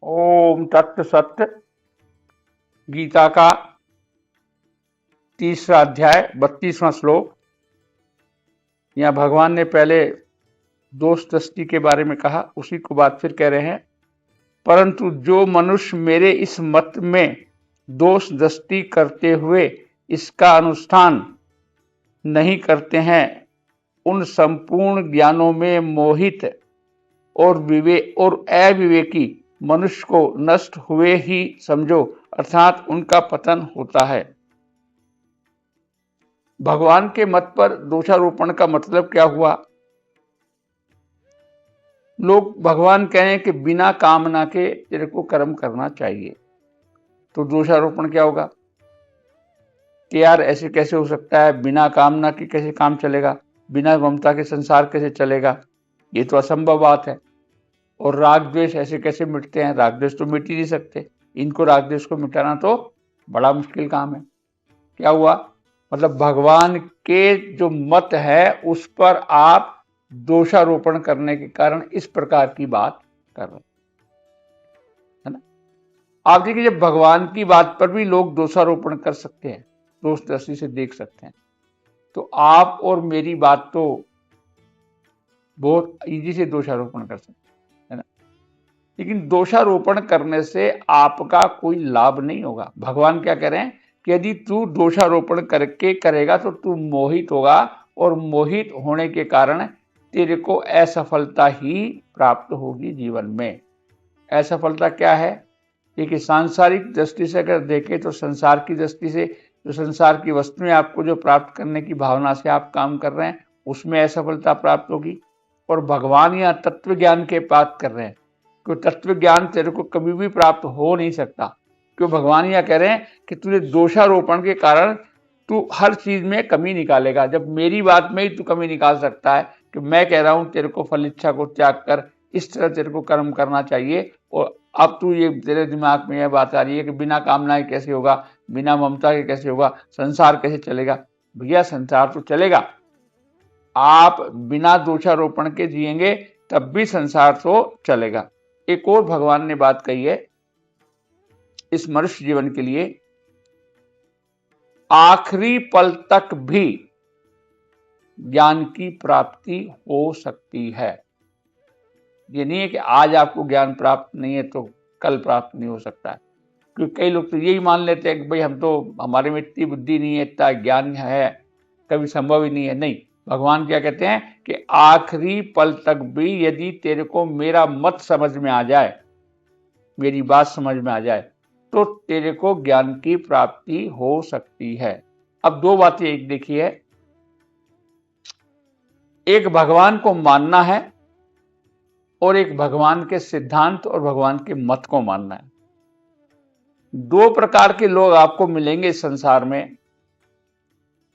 ओम तत्व सत्य। गीता का 3रा अध्याय 32वां श्लोक। यहाँ भगवान ने पहले दोष दृष्टि के बारे में कहा, उसी को बात फिर कह रहे हैं। परंतु जो मनुष्य मेरे इस मत में दोष दृष्टि करते हुए इसका अनुष्ठान नहीं करते हैं, उन संपूर्ण ज्ञानों में मोहित और अविवेकी मनुष्य को नष्ट हुए ही समझो, अर्थात उनका पतन होता है। भगवान के मत पर दोषारोपण का मतलब क्या हुआ? लोग भगवान कह रहे हैं कि बिना कामना के तेरे को कर्म करना चाहिए, तो दोषारोपण क्या होगा कि यार ऐसे कैसे हो सकता है, बिना कामना के कैसे काम चलेगा, बिना ममता के संसार कैसे चलेगा, ये तो असंभव बात है। और राग द्वेष ऐसे कैसे मिटते हैं? राग द्वेष तो मिट ही नहीं सकते, इनको राग द्वेष को मिटाना तो बड़ा मुश्किल काम है। क्या हुआ? मतलब भगवान के जो मत है उस पर आप दोषारोपण करने के कारण इस प्रकार की बात कर रहे है ना। आप देखिए, जब भगवान की बात पर भी लोग दोषारोपण कर सकते हैं, दोष दृष्टि से देख सकते हैं, तो आप और मेरी बात तो बहुत इजी से दोषारोपण कर सकते हैं, है ना। लेकिन दोषारोपण करने से आपका कोई लाभ नहीं होगा। भगवान क्या कह रहे हैं कि यदि तू दोषारोपण करके करेगा तो तू मोहित होगा, और मोहित होने के कारण तेरे को असफलता ही प्राप्त होगी जीवन में। असफलता क्या है? देखिए, सांसारिक दृष्टि से अगर देखें तो संसार की दृष्टि से जो संसार की वस्तुएं आपको जो प्राप्त करने की भावना से आप काम कर रहे हैं, उसमें असफलता प्राप्त होगी। और भगवान यहाँ तत्व ज्ञान के बात कर रहे हैं, क्यों तत्व ज्ञान तेरे को कभी भी प्राप्त हो नहीं सकता। क्यों भगवान यह कह रहे हैं कि तुझे दोषारोपण के कारण तू हर चीज में कमी निकालेगा। जब मेरी बात में ही तू कमी निकाल सकता है कि मैं कह रहा हूं तेरे को फल इच्छा को त्याग कर इस तरह तेरे को कर्म करना चाहिए, और अब तू ये तेरे दिमाग में यह बात आ रही है कि बिना कामना के कैसे होगा, बिना ममता के कैसे होगा, संसार कैसे चलेगा। भैया संसार तो चलेगा, आप बिना दोषारोपण के जिएंगे तब भी संसार तो चलेगा। एक और भगवान ने बात कही है इस मनुष्य जीवन के लिए, आखिरी पल तक भी ज्ञान की प्राप्ति हो सकती है। ये नहीं है कि आज आपको ज्ञान प्राप्त नहीं है तो कल प्राप्त नहीं हो सकता है। क्योंकि कई लोग तो यही मान लेते हैं कि भाई हम तो, हमारे में इतनी बुद्धि नहीं है, इतना ज्ञान है, कभी संभव ही नहीं है। नहीं, भगवान क्या कहते हैं कि आखिरी पल तक भी यदि तेरे को मेरा मत समझ में आ जाए, मेरी बात समझ में आ जाए, तो तेरे को ज्ञान की प्राप्ति हो सकती है। अब दो बातें एक देखिए, एक भगवान को मानना है और एक भगवान के सिद्धांत और भगवान के मत को मानना है। दो प्रकार के लोग आपको मिलेंगे इस संसार में।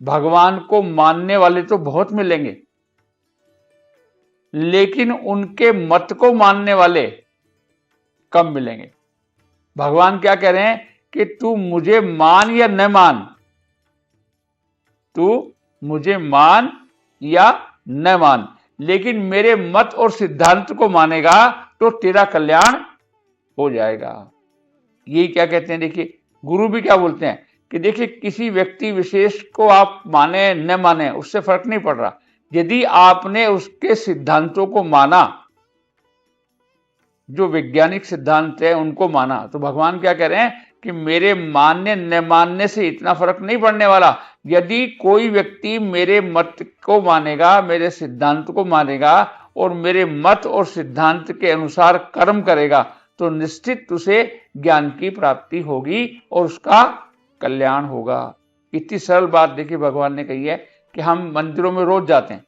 भगवान को मानने वाले तो बहुत मिलेंगे, लेकिन उनके मत को मानने वाले कम मिलेंगे। भगवान क्या कह रहे हैं कि तू मुझे मान या न मान, तू मुझे मान या न मान, लेकिन मेरे मत और सिद्धांत को मानेगा तो तेरा कल्याण हो जाएगा। यही क्या कहते हैं, देखिए गुरु भी क्या बोलते हैं कि देखिए किसी व्यक्ति विशेष को आप माने न माने उससे फर्क नहीं पड़ रहा, यदि आपने उसके सिद्धांतों को माना, जो वैज्ञानिक सिद्धांत है उनको माना, तो भगवान क्या कह रहे हैं कि मेरे मानने न मानने से इतना फर्क नहीं पड़ने वाला। यदि कोई व्यक्ति मेरे मत को मानेगा, मेरे सिद्धांत को मानेगा और मेरे मत और सिद्धांत के अनुसार कर्म करेगा, तो निश्चित उसे ज्ञान की प्राप्ति होगी और उसका कल्याण होगा। इतनी सरल बात देखिए भगवान ने कही है कि हम मंदिरों में रोज जाते हैं,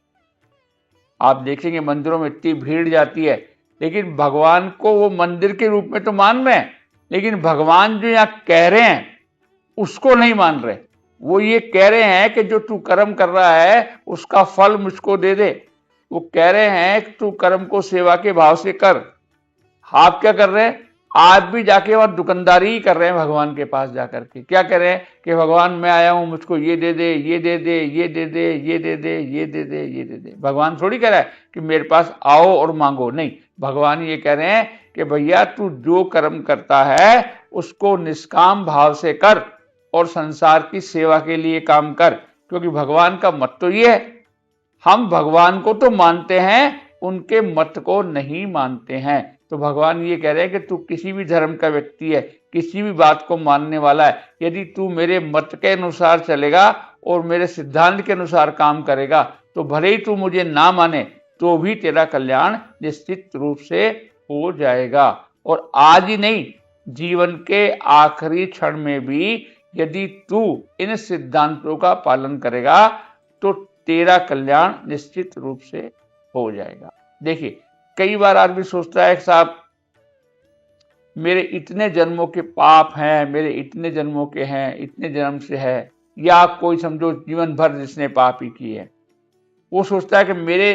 आप देखेंगे मंदिरों में इतनी भीड़ जाती है, लेकिन भगवान को वो मंदिर के रूप में तो मान रहे हैं, लेकिन भगवान जो यहाँ कह रहे हैं उसको नहीं मान रहे। वो ये कह रहे हैं कि जो तू कर्म कर रहा है उसका फल मुझको दे दे। वो कह रहे हैं कि तू कर्म को सेवा के भाव से कर। आप क्या कर रहे हैं? आप भी जाके वहां दुकानदारी ही कर रहे हैं भगवान के पास जाकर के। क्या कह रहे हैं कि भगवान मैं आया हूं, मुझको ये दे दे, ये दे दे, ये दे दे, ये दे दे, ये दे दे, ये दे दे। भगवान थोड़ी कह रहा है कि मेरे पास आओ और मांगो, नहीं। भगवान ये कह रहे हैं कि भैया तू जो कर्म करता है उसको निष्काम भाव से कर और संसार की सेवा के लिए काम कर, क्योंकि भगवान का मत तो ये है। हम भगवान को तो मानते हैं, उनके मत को नहीं मानते हैं। तो भगवान ये कह रहे हैं कि तू किसी भी धर्म का व्यक्ति है, किसी भी बात को मानने वाला है, यदि तू मेरे मत के अनुसार चलेगा और मेरे सिद्धांत के अनुसार काम करेगा, तो भले ही तू मुझे ना माने तो भी तेरा कल्याण निश्चित रूप से हो जाएगा। और आज ही नहीं, जीवन के आखिरी क्षण में भी यदि तू इन सिद्धांतों का पालन करेगा तो तेरा कल्याण निश्चित रूप से हो जाएगा। देखिए, कई बार आदमी सोचता है कि साहब मेरे इतने जन्मों के पाप हैं, मेरे इतने जन्मों के हैं, इतने जन्म से है, या कोई समझो जीवन भर जिसने पाप ही किए हैं, वो सोचता है कि मेरे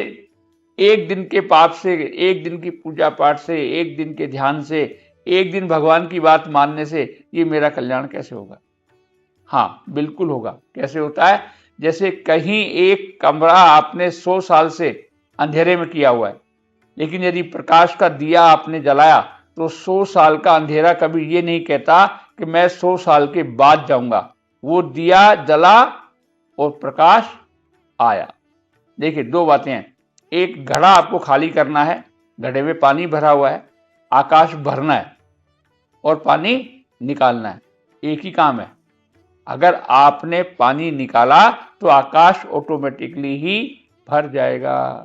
एक दिन के पाप से, एक दिन की पूजा पाठ से, एक दिन के ध्यान से, एक दिन भगवान की बात मानने से ये मेरा कल्याण कैसे होगा। हाँ, बिल्कुल होगा। कैसे होता है? जैसे कहीं एक कमरा आपने 100 साल से अंधेरे में किया हुआ है, लेकिन यदि प्रकाश का दिया आपने जलाया तो 100 साल का अंधेरा कभी ये नहीं कहता कि मैं 100 साल के बाद जाऊंगा। वो दिया जला और प्रकाश आया। देखिए, दो बातें हैं। एक, घड़ा आपको खाली करना है, घड़े में पानी भरा हुआ है, आकाश भरना है और पानी निकालना है, एक ही काम है। अगर आपने पानी निकाला तो आकाश ऑटोमेटिकली ही भर जाएगा।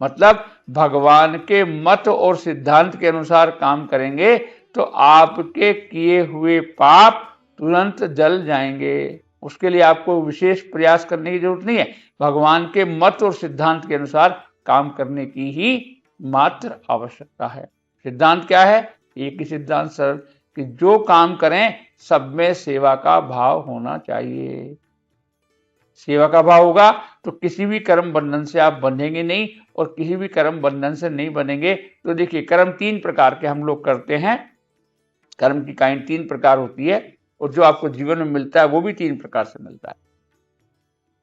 मतलब भगवान के मत और सिद्धांत के अनुसार काम करेंगे तो आपके किए हुए पाप तुरंत जल जाएंगे। उसके लिए आपको विशेष प्रयास करने की जरूरत नहीं है। भगवान के मत और सिद्धांत के अनुसार काम करने की ही मात्र आवश्यकता है। सिद्धांत क्या है? एक ही सिद्धांत सरल, कि जो काम करें सब में सेवा का भाव होना चाहिए। सेवा का भाव होगा तो किसी भी कर्म बंधन से आप बंधेंगे नहीं, और किसी भी कर्म बंधन से नहीं बनेंगे। तो देखिए, कर्म 3 प्रकार के हम लोग करते हैं। कर्म की काइंड 3 प्रकार होती है, और जो आपको जीवन में मिलता है वो भी 3 प्रकार से मिलता है।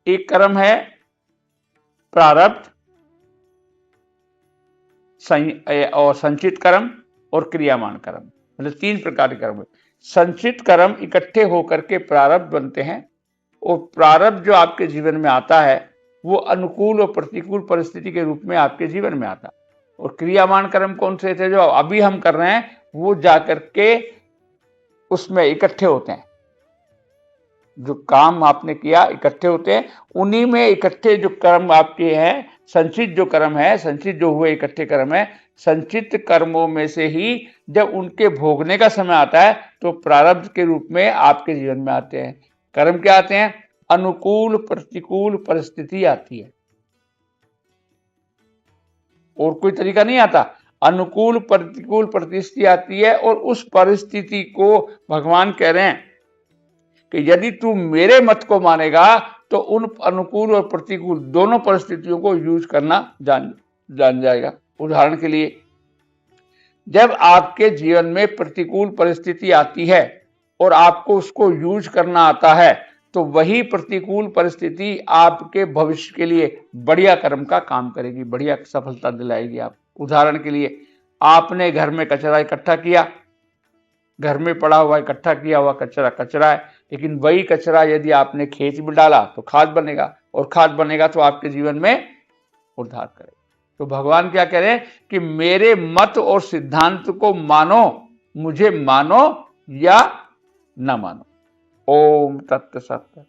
एक कर्म है प्रारब्ध, और संचित कर्म और क्रियामान कर्म। मतलब 3 प्रकार के कर्म। संचित कर्म इकट्ठे होकर के प्रारब्ध बनते हैं, और प्रारब्ध जो आपके जीवन में आता है वो अनुकूल और प्रतिकूल परिस्थिति के रूप में आपके जीवन में आता है। और क्रियामान कर्म कौन से थे? जो अभी हम कर रहे हैं वो जाकर के उसमें इकट्ठे होते हैं। जो काम आपने किया इकट्ठे होते हैं, उन्हीं में इकट्ठे जो कर्म आपके हैं, संचित जो कर्म है, संचित जो हुए इकट्ठे कर्म है, संचित कर्मों में से ही जब उनके भोगने का समय आता है तो प्रारब्ध के रूप में आपके जीवन में आते हैं। कर्म क्या आते हैं? अनुकूल प्रतिकूल परिस्थिति आती है, और कोई तरीका नहीं आता। अनुकूल प्रतिकूल परिस्थिति आती है, और उस परिस्थिति को भगवान कह रहे हैं कि यदि तू मेरे मत को मानेगा तो उन अनुकूल और प्रतिकूल दोनों परिस्थितियों को यूज करना जान जाएगा। उदाहरण के लिए, जब आपके जीवन में प्रतिकूल परिस्थिति आती है और आपको उसको यूज करना आता है, तो वही प्रतिकूल परिस्थिति आपके भविष्य के लिए बढ़िया कर्म का काम करेगी, बढ़िया सफलता दिलाएगी आप। उदाहरण के लिए, आपने घर में कचरा इकट्ठा किया, घर में पड़ा हुआ इकट्ठा किया हुआ कचरा कचरा है, लेकिन वही कचरा यदि आपने खेत में डाला तो खाद बनेगा, और खाद बनेगा तो आपके जीवन में उद्धार करेगा। तो भगवान क्या कह रहे हैं कि मेरे मत और सिद्धांत को मानो, मुझे मानो या न मानो। ओम तत्सत।